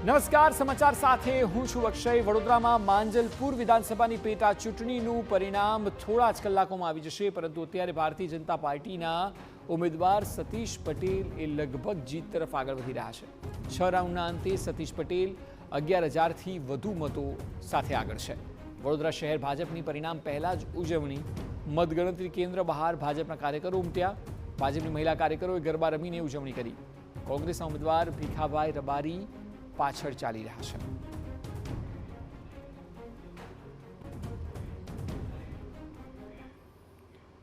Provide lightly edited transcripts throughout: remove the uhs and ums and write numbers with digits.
નમસ્કાર, સમાચાર સાથે હું છું અક્ષય। વડોદરામાં માંજલપુર વિધાનસભાની પેટા ચૂંટણીનું પરિણામ થોડા જ કલાકોમાં આવી જશે, પરંતુ અત્યારે ભારતીય જનતા પાર્ટીના ઉમેદવાર સતીશ પટેલ એ લગભગ જીત તરફ આગળ વધી રહ્યા છે। 6 રાઉન્ડના અંતે સતીશ પટેલ 11,000થી વધુ મતો સાથે આગળ છે। વડોદરા શહેર ભાજપની પરિણામ પહેલા જ ઉજવણી, મતગણતરી કેન્દ્ર બહાર ભાજપના કાર્યકરો ઉમટ્યા। ભાજપની મહિલા કાર્યકરોએ ગરબા રમીને ઉજવણી કરી। કોંગ્રેસના ઉમેદવાર ભીખાભાઈ રબારી પાછળ ચાલી રહ્યા છે।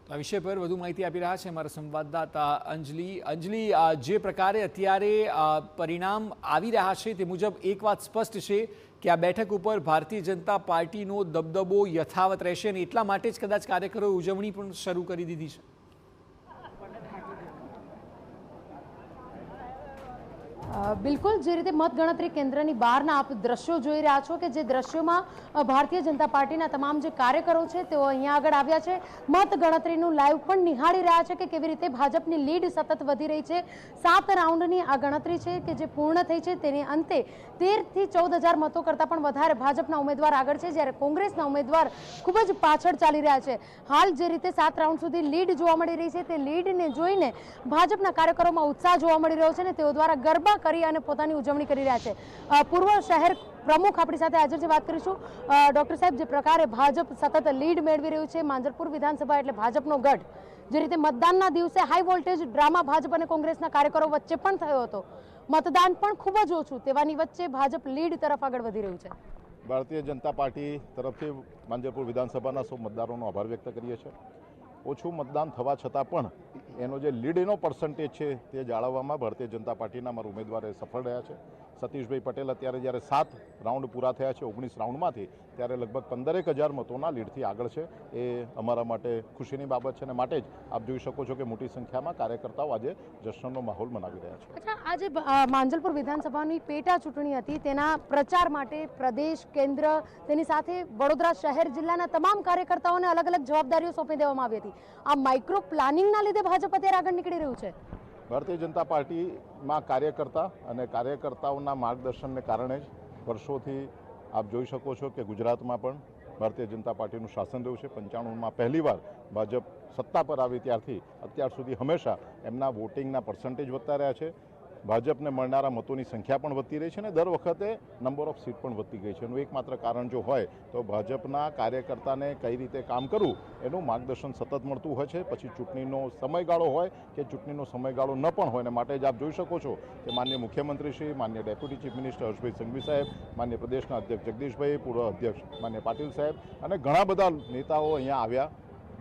આ વિષય પર વધુ માહિતી આપી રહ્યા છે અમારા સંવાદદાતા અંજલિ। જે પ્રકારે અત્યારે પરિણામ આવી રહ્યા છે તે મુજબ એક વાત સ્પષ્ટ છે કે આ બેઠક ઉપર ભારતીય જનતા પાર્ટીનો દબદબો યથાવત રહેશે અને એટલા માટે જ કદાચ કાર્યકરોએ ઉજવણી પણ શરૂ કરી દીધી છે। બિલકુલ, જે રીતે મતગણતરી કેન્દ્રની બહારના આપ દ્રશ્યો જોઈ રહ્યા છો કે જે દ્રશ્યોમાં ભારતીય જનતા પાર્ટીના તમામ જે કાર્યકરો છે તેઓ અહીંયા આગળ આવ્યા છે। મતગણતરીનું લાઈવ પણ નિહાળી રહ્યા છે કે કેવી રીતે ભાજપની લીડ સતત વધી રહી છે। 7 રાઉન્ડની આ ગણતરી છે કે જે પૂર્ણ થઈ છે, તેની અંતે 13થી 14,000 મતો કરતાં પણ વધારે ભાજપના ઉમેદવાર આગળ છે, જ્યારે કોંગ્રેસના ઉમેદવાર ખૂબ જ પાછળ ચાલી રહ્યા છે। હાલ જે રીતે 7 રાઉન્ડ સુધી લીડ જોવા મળી રહી છે, તે લીડને જોઈને ભાજપના કાર્યકરોમાં ઉત્સાહ જોવા મળી રહ્યો છે અને તેઓ દ્વારા ગરબા કરી અને પોતાની ઉજવણી કરી રહ્યા છે। પૂર્વ શહેર પ્રમુખ આપણી સાથે હાજર છે, વાત કરીશું। ડોક્ટર સાહેબ, જે પ્રકારે ભાજપ સતત લીડ મેળવી રહ્યું છે, માંજલપુર વિધાનસભા એટલે ભાજપનો ગઢ, જે રીતે મતદાનના દિવસે હાઈ વોલ્ટેજ ડ્રામા ભાજપ અને કોંગ્રેસના કાર્યકરો વચ્ચે પણ થયો હતો, મતદાન પણ ખૂબ જ ઓછું, તેવાની વચ્ચે ભાજપ લીડ તરફ આગળ વધી રહ્યું છે। ભારતીય જનતા પાર્ટી તરફથી માંજલપુર વિધાનસભાના સૌ મતદારોનો આભાર વ્યક્ત કરીએ છીએ। ઓછું મતદાન થવા છતાં પણ એનો જે લીડનો પર્સન્ટેજ છે તે જાળવવામાં ભારતીય જનતા પાર્ટીના અમારા ઉમેદવારે સફળ રહ્યા છે। સતીશભાઈ પટેલ અત્યારે જ્યારે 7 રાઉન્ડ પૂરા થયા છે 19 રાઉન્ડમાંથી, ત્યારે લગભગ 15,000 મતોના લીડથી આગળ છે। એ અમારા માટે ખુશીની બાબત છે અને માટે જ આપ જોઈ શકો છો કે મોટી સંખ્યામાં કાર્યકર્તાઓ આજે જશ્નનો માહોલ મનાવી રહ્યા છે। અચ્છા, આજે માંજલપુર વિધાનસભાની પેટા ચૂંટણી હતી, તેના પ્રચાર માટે પ્રદેશ, કેન્દ્ર, તેની સાથે વડોદરા શહેર જિલ્લાના તમામ કાર્યકર્તાઓને અલગ અલગ જવાબદારીઓ સોંપી દેવામાં આવી હતી। આ માઇક્રો પ્લાનિંગના લીધે ભાજપ અત્યારે આગળ નીકળી રહ્યું છે। ભારતીય જનતા પાર્ટીમાં કાર્યકર્તા અને કાર્યકર્તાઓના માર્ગદર્શનને કારણે જ વર્ષોથી આપ જોઈ શકો છો કે ગુજરાતમાં પણ ભારતીય જનતા પાર્ટીનું શાસન રહ્યું છે। 95માં પહેલીવાર ભાજપ સત્તા પર આવી ત્યારથી અત્યાર સુધી હંમેશા એમના વોટિંગના પર્સન્ટેજ વધતા રહ્યા છે। ભાજપને મળનારા મતોની સંખ્યા પણ વધતી રહી છે અને દર વખતે નંબર ઓફ સીટ પણ વધતી ગઈ છે। એનું એકમાત્ર કારણ જો હોય તો ભાજપના કાર્યકર્તાને કઈ રીતે કામ કરવું એનું માર્ગદર્શન સતત મળતું હોય છે। પછી ચૂંટણીનો સમયગાળો હોય કે ચૂંટણીનો સમયગાળો ન પણ હોય, ને માટે જ આપ જોઈ શકો છો કે માનનીય મુખ્યમંત્રી શ્રી, માનનીય deputy chief minister Harshbhai Sanghvi સાહેબ, માનનીય પ્રદેશના અધ્યક્ષ જગદીશભાઈ, પૂર્વ અધ્યક્ષ માનનીય પાટીલ સાહેબ અને ઘણા બધા નેતાઓ અહીંયા આવ્યા,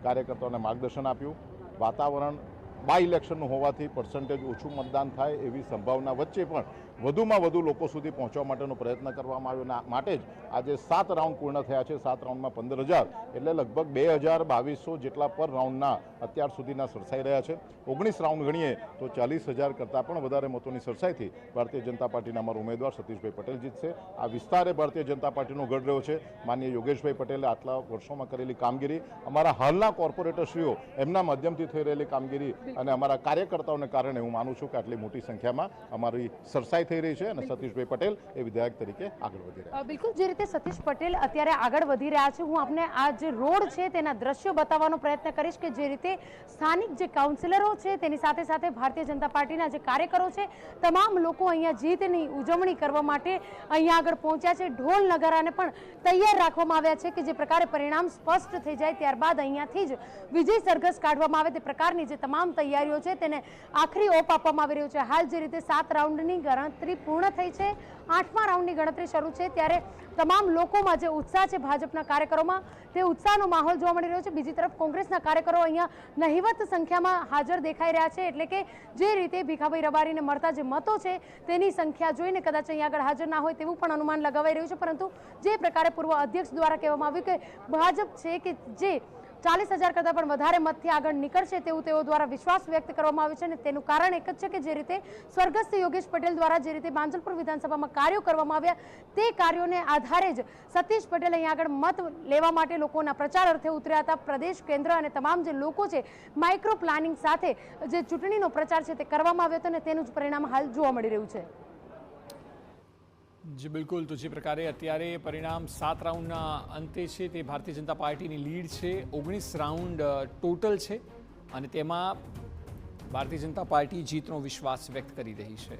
કાર્યકર્તાઓને માર્ગદર્શન આપ્યું। વાતાવરણ બાય ઇલેક્શનનું હોવાથી પર્સન્ટેજ ઓછું મતદાન થાય એવી સંભાવના વચ્ચે પણ વધુમાં વધુ લોકો સુધી પહોંચવા માટેનો પ્રયત્ન કરવામાં આવ્યો અને માટે જ આજે 7 રાઉન્ડ પૂર્ણ થયા છે। 7 રાઉન્ડમાં 15,000 એટલે લગભગ 2,200 જેટલા પર રાઉન્ડના અત્યાર સુધીના સરસાઈ રહ્યા છે। 19 રાઉન્ડ ગણીએ તો 40,000 કરતાં પણ વધારે મતોની સરસાઈથી ભારતીય જનતા પાર્ટીના અમારા ઉમેદવાર સતીશભાઈ પટેલ જીતશે। આ વિસ્તારે ભારતીય જનતા પાર્ટીનો ગઢ રહ્યો છે। માનનીય યોગેશભાઈ પટેલે આટલા વર્ષોમાં કરેલી કામગીરી, અમારા હાલના કોર્પોરેટરશ્રીઓ એમના માધ્યમથી થઈ રહેલી કામગીરી અને અમારા કાર્યકર્તાઓને કારણે હું માનું છું કે આટલી મોટી સંખ્યામાં અમારી સરસાઈ થઈ રહી છે અને સતીશભાઈ પટેલ એ વિધાયક તરીકે આગળ વધી રહ્યા છે। બિલકુલ, જે રીતે સતીશ પટેલ અત્યારે આગળ વધી રહ્યા છે, હું આપને આ જે રોડ છે તેના દ્રશ્યો બતાવવાનો પ્રયત્ન કરીશ કે જે રીતે સ્થાનિક જે કાઉન્સિલરો છે તેની સાથે સાથે ભારતીય જનતા પાર્ટીના જે કાર્યકરો છે, તમામ લોકો અહીંયા જીતની ઉજવણી કરવા માટે અહીંયા આગળ પહોંચ્યા છે। ઢોલ નગારાને પણ તૈયાર રાખવામાં આવ્યા છે કે જે પ્રકારે પરિણામ સ્પષ્ટ થઈ જાય ત્યારબાદ અહીંયાથી જ વિજય સરઘસ કાઢવામાં આવે તે પ્રકારની જે તમામ તૈયારીઓ છે તેને આખરી ઓપ આપવામાં આવી રહ્યું છે। હાલ જે રીતે 7 રાઉન્ડની ગણતરી પૂર્ણ થઈ છે, 8મા રાઉન્ડની ગણતરી શરૂ છે, ત્યારે તમામ લોકોમાં જે ઉત્સાહ છે ભાજપના કાર્યકરોમાં, તે ઉત્સાહનો માહોલ જોવા મળી રહ્યો છે। બીજી તરફ કોંગ્રેસના કાર્યકરો અહીંયા નહિવત સંખ્યામાં હાજર દેખાઈ રહ્યા છે, એટલે કે જે રીતે ભીખાભાઈ રબારીને મળતા જે મતો છે તેની સંખ્યા જોઈને કદાચ અહીંયા આગળ હાજર ના હોય તેવું પણ અનુમાન લગાવાઈ રહ્યું છે। પરંતુ જે પ્રકારે પૂર્વ અધ્યક્ષ દ્વારા કહેવામાં આવ્યું કે ભાજપ છે કે જે 40,000 કરતાં પણ વધારે મતથી આગળ નીકળશે તેવું તેઓ દ્વારા વિશ્વાસ વ્યક્ત કરવામાં આવ્યો છે અને તેનું કારણ એક જ છે કે જે રીતે સ્વર્ગસ્થ યોગેશ પટેલ દ્વારા જે રીતે માંજલપુર વિધાનસભામાં કાર્યો કરવામાં આવ્યા તે કાર્યોને આધારે જ સતીશ પટેલ અહીંયા આગળ મત લેવા માટે લોકોના પ્રચાર અર્થે ઉતર્યા હતા। પ્રદેશ, કેન્દ્ર અને તમામ જે લોકો છે માઇક્રો પ્લાનિંગ સાથે જે ચૂંટણીનો પ્રચાર છે તે કરવામાં આવ્યો હતો અને તેનું જ પરિણામ હાલ જોવા મળી રહ્યું છે। જી બિલકુલ, તો જે પ્રકારે અત્યારે પરિણામ 7 રાઉન્ડના અંતે છે તે ભારતીય જનતા પાર્ટીની લીડ છે. 19 રાઉન્ડ ટોટલ છે અને તેમાં ભારતીય જનતા પાર્ટી જીતનો વિશ્વાસ વ્યક્ત કરી રહી છે.